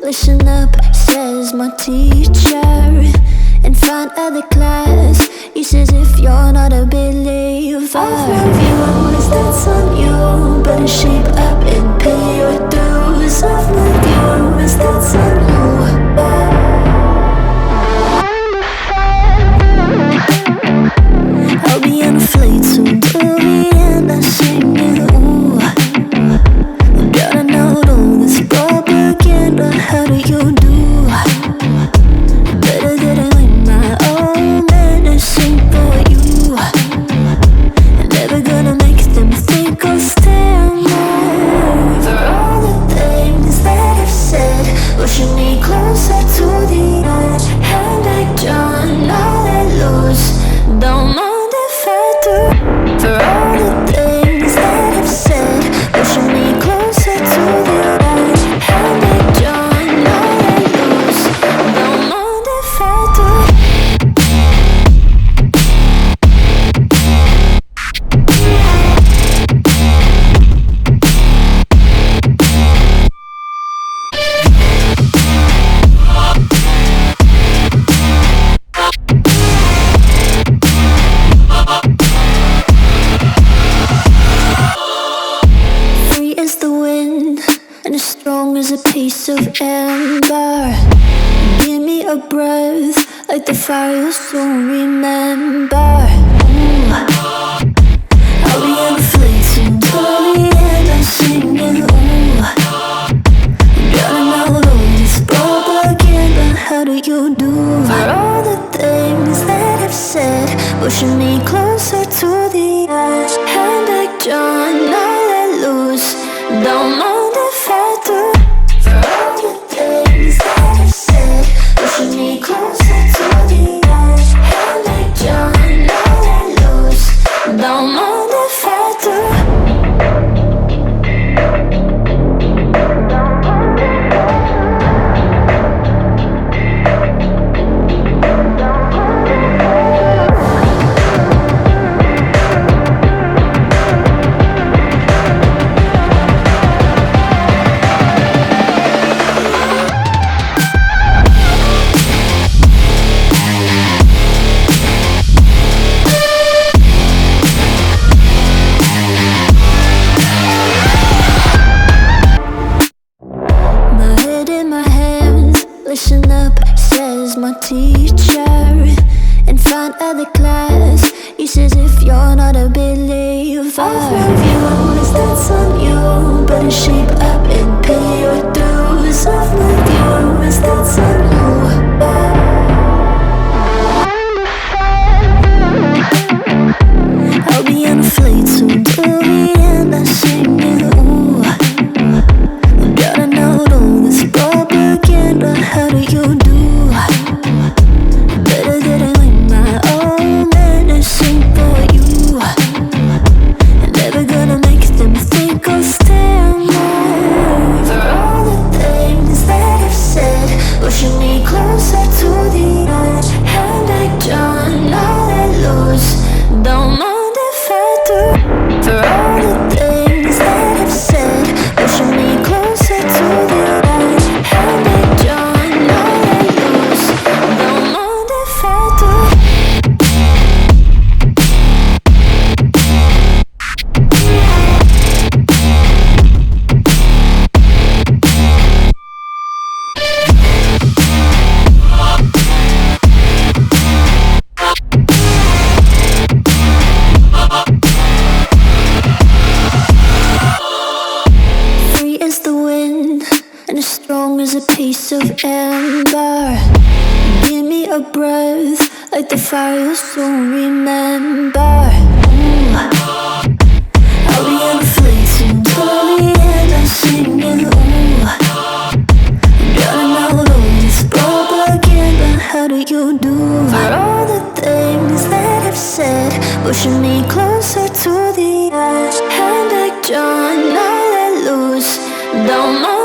Listen up, says my teacher. And find other class. He says if you're not a believer, I've reviewed that's on you. Better shape up and pay your dues. I've reviewed that's on you. I'll be on a flight soon till the end. I sing it, ooh. Gotta know all this propaganda. How do you do? Better that I learn my own medicine for you. Never gonna make them think I'll stand there. For all the things that I've said, pushing me closer to the edge. Hand like John, all let loose. Don't mind if I do. For all the things that I've said, pushing me closer to the edge. Hand like John, all let loose. Don't mind if I do. Free as the wind and as strong as a piece of amber. Give me a breath like the fire you'll soon remember. Ooh. I'll be on a flight soon till the end. I'm singing, ooh. Gotta know all this propaganda. How do you do? For all the things that I've said, pushing me closer to the edge. Hand like John, all let loose. Don't mind if I do. For all the things that I've said, pushing me closer to the edge. Hand like John, all let loose. Don't mind if I do. My head in my hands, listen up, says my teacher. And find other class. He says if you're not a believer, I've reviewed that's on you. Better shape up and pay your dues. I've reviewed that's on you. I'll be on a flight soon till the end. I sing it, ooh. Gotta know all this propaganda. How do you do? Better that I learn my own medicine for you. Never gonna make them think I'll stand there. For all the things that I've said, pushing me closer to the edge. Hand like John, all let loose. Don't mind if I do. For all the things that I've said, pushing me closer to the edge. Hand like John, all let loose. Don't mind if I do. Free as the wind and as strong as a piece of amber. Give me a breath like the fire you'll soon remember. Ooh. I'll be on a flight soon till the end. I'm singing, ooh. Gotta know all this propaganda. How do you do? For all the things that I've said, pushing me closer to the edge. Hand like John, all let loose. Don't mind